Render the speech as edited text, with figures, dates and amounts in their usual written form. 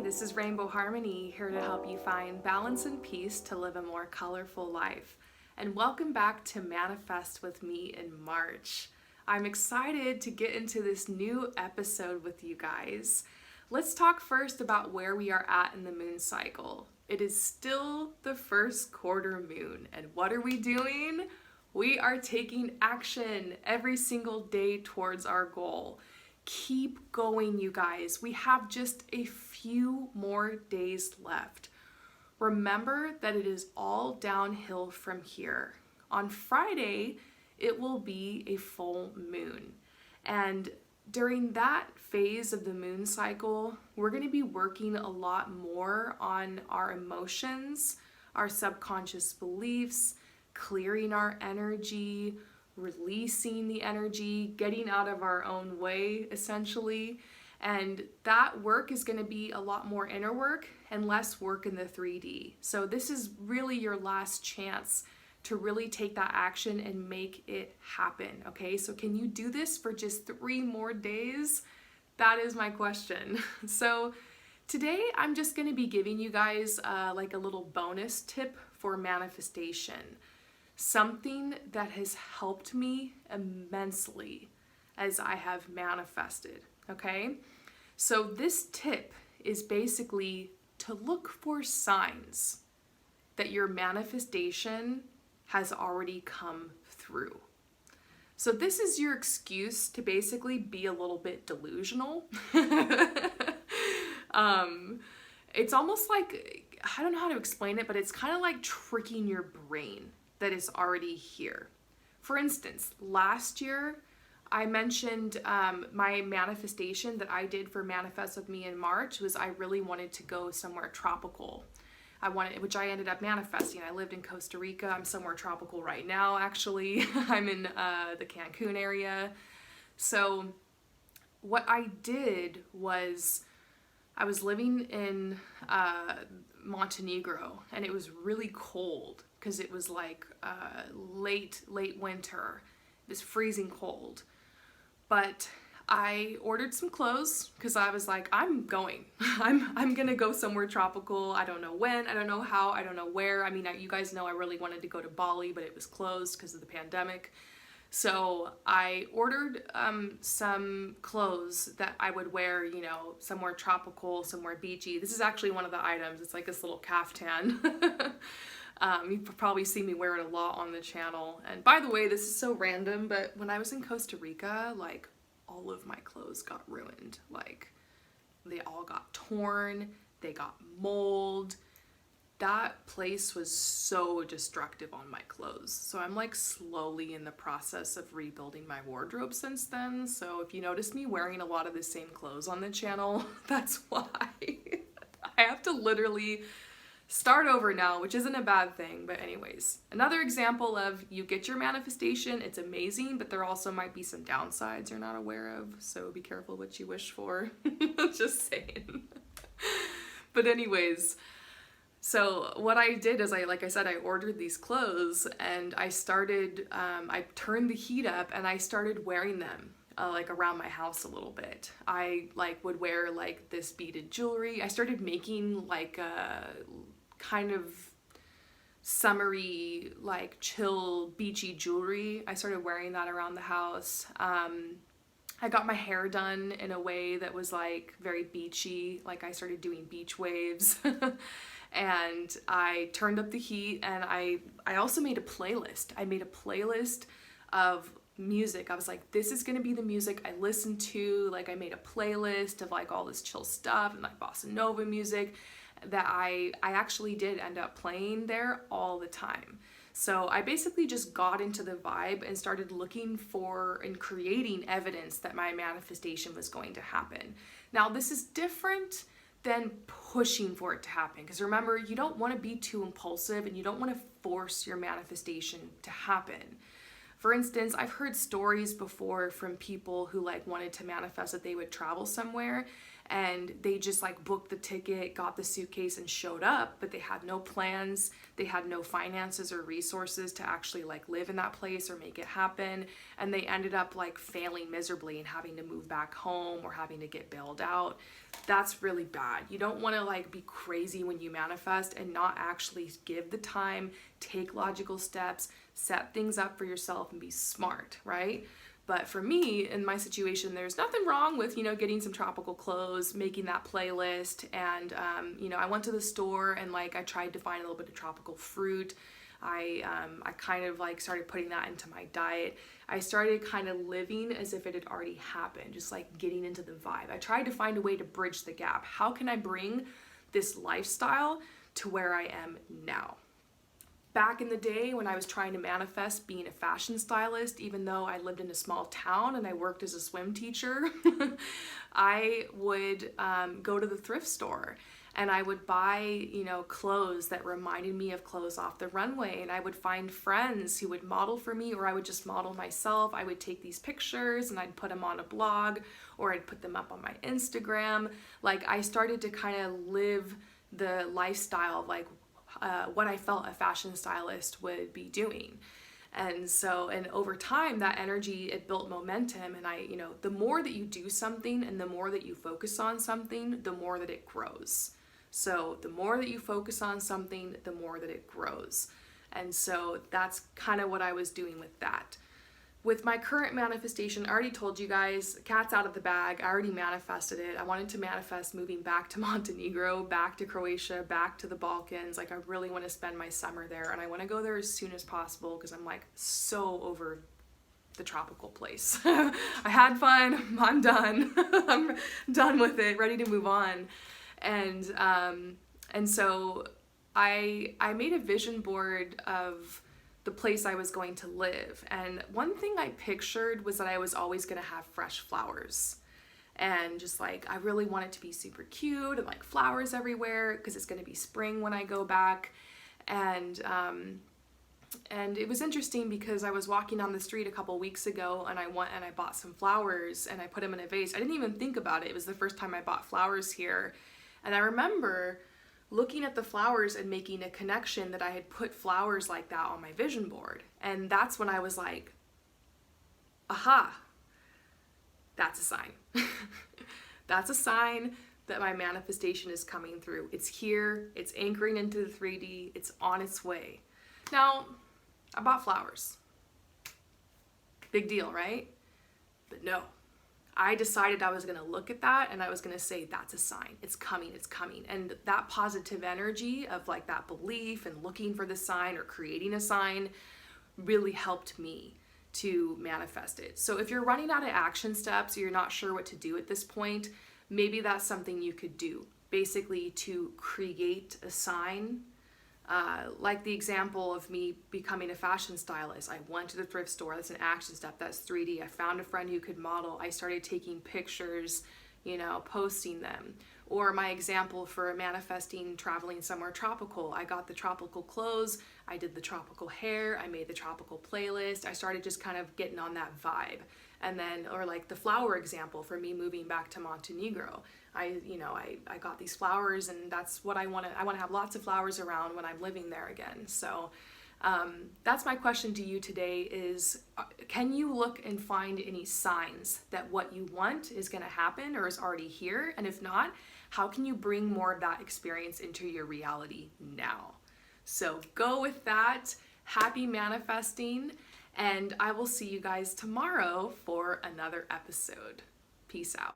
this is Rainbow Harmony, here to help you find balance and peace to live a more colorful life. And welcome back to Manifest with me in March. I'm excited to get into this new episode with you guys. Let's talk first about where we are at in the moon cycle. It is still the first quarter moon, and what are we doing? We are taking action every single day towards our goal. Keep going, you guys. We have just a few more days left. Remember that it is all downhill from here. On Friday, it will be a full moon. And during that phase of the moon cycle, we're going to be working a lot more on our emotions, our subconscious beliefs, clearing our energy, releasing the energy, getting out of our own way, essentially. And that work is going to be a lot more inner work and less work in the 3D. So this is really your last chance to really take that action and make it happen, okay? So can you do this for just 3 more days? That is my question. So today I'm just going to be giving you guys like a little bonus tip for manifestation. Something that has helped me immensely as I have manifested, okay? So this tip is basically to look for signs that your manifestation has already come through. So this is your excuse to basically be a little bit delusional. It's almost like, I don't know how to explain it, but it's kind of like tricking your brain that is already here. For instance, last year I mentioned my manifestation that I did for Manifest with Me in March was I really wanted to go somewhere tropical. Which I ended up manifesting. I lived in Costa Rica. I'm somewhere tropical right now, actually. I'm in the Cancun area. So what I did was I was living in Montenegro, and it was really cold because it was like late winter. It was freezing cold. But I ordered some clothes because I was like, I'm going. I'm gonna go somewhere tropical. I don't know when, I don't know how, I don't know where. I mean, you guys know I really wanted to go to Bali, but it was closed because of the pandemic. So I ordered some clothes that I would wear, you know, somewhere tropical, somewhere beachy. This is actually one of the items. It's like this little caftan. You've probably seen me wear it a lot on the channel. And by the way, this is so random, but when I was in Costa Rica, like, all of my clothes got ruined. Like, they all got torn, they got mold. That place was so destructive on my clothes. So I'm like slowly in the process of rebuilding my wardrobe since then. So if you notice me wearing a lot of the same clothes on the channel, that's why. I have to literally start over now, which isn't a bad thing. But anyways, another example of you get your manifestation, it's amazing, but there also might be some downsides you're not aware of. So be careful what you wish for. Just saying. But anyways, so what I did is I ordered these clothes, and I started, I turned the heat up and I started wearing them like around my house a little bit. I like would wear like this beaded jewelry. I started making like a kind of summery, like chill, beachy jewelry. I started wearing that around the house. I got my hair done in a way that was like very beachy. Like I started doing beach waves. And I turned up the heat, and I also made a playlist. I made a playlist of music. I was like, this is gonna be the music I listen to. Like I made a playlist of like all this chill stuff and like bossa nova music that I actually did end up playing there all the time. So I basically just got into the vibe and started looking for and creating evidence that my manifestation was going to happen. Now this is different than pushing for it to happen, because remember, you don't want to be too impulsive and you don't want to force your manifestation to happen. For instance, I've heard stories before from people who like wanted to manifest that they would travel somewhere, and they just like booked the ticket, got the suitcase, and showed up, but they had no plans, they had no finances or resources to actually like live in that place or make it happen, and they ended up like failing miserably and having to move back home or having to get bailed out. That's really bad. You don't want to like be crazy when you manifest and not actually give the time, take logical steps, set things up for yourself, and be smart, right? But for me, in my situation, there's nothing wrong with, getting some tropical clothes, making that playlist. And, I went to the store and like, I tried to find a little bit of tropical fruit. I kind of like started putting that into my diet. I started kind of living as if it had already happened, just like getting into the vibe. I tried to find a way to bridge the gap. How can I bring this lifestyle to where I am now? Back in the day when I was trying to manifest being a fashion stylist, even though I lived in a small town and I worked as a swim teacher, I would go to the thrift store and I would buy, clothes that reminded me of clothes off the runway. And I would find friends who would model for me, or I would just model myself. I would take these pictures and I'd put them on a blog, or I'd put them up on my Instagram. Like, I started to kind of live the lifestyle of like what I felt a fashion stylist would be doing. And over time, that energy, it built momentum. And the more that you do something and the more that you focus on something, the more that it grows. So the more that you focus on something, the more that it grows. And so that's kind of what I was doing with that. With my current manifestation, I already told you guys, cat's out of the bag. I already manifested it. I wanted to manifest moving back to Montenegro, back to Croatia, back to the Balkans. Like, I really want to spend my summer there, and I want to go there as soon as possible because I'm like so over the tropical place. I had fun. I'm done. I'm done with it, ready to move on. And so I made a vision board of the place I was going to live. And one thing I pictured was that I was always going to have fresh flowers. And just like, I really want it to be super cute and like flowers everywhere because it's going to be spring when I go back. And it was interesting because I was walking on the street a couple weeks ago and I went and I bought some flowers and I put them in a vase. I didn't even think about it. It was the first time I bought flowers here. And I remember looking at the flowers and making a connection that I had put flowers like that on my vision board. And that's when I was like, aha, that's a sign. That's a sign that my manifestation is coming through. It's here, it's anchoring into the 3D, it's on its way. Now, I bought flowers. Big deal, right? But no. I decided I was going to look at that and I was going to say, that's a sign. It's coming, it's coming. And that positive energy of like that belief and looking for the sign or creating a sign really helped me to manifest it. So if you're running out of action steps or you're not sure what to do at this point, maybe that's something you could do. Basically to create a sign. Like the example of me becoming a fashion stylist. I went to the thrift store. That's an action step. That's 3D. I found a friend who could model. I started taking pictures, posting them. Or my example for manifesting traveling somewhere tropical. I got the tropical clothes. I did the tropical hair. I made the tropical playlist. I started just kind of getting on that vibe. And then, or like the flower example for me moving back to Montenegro. I got these flowers and that's what I want to have lots of flowers around when I'm living there again. So that's my question to you today is, can you look and find any signs that what you want is going to happen or is already here? And if not, how can you bring more of that experience into your reality now? So go with that. Happy manifesting. And I will see you guys tomorrow for another episode. Peace out.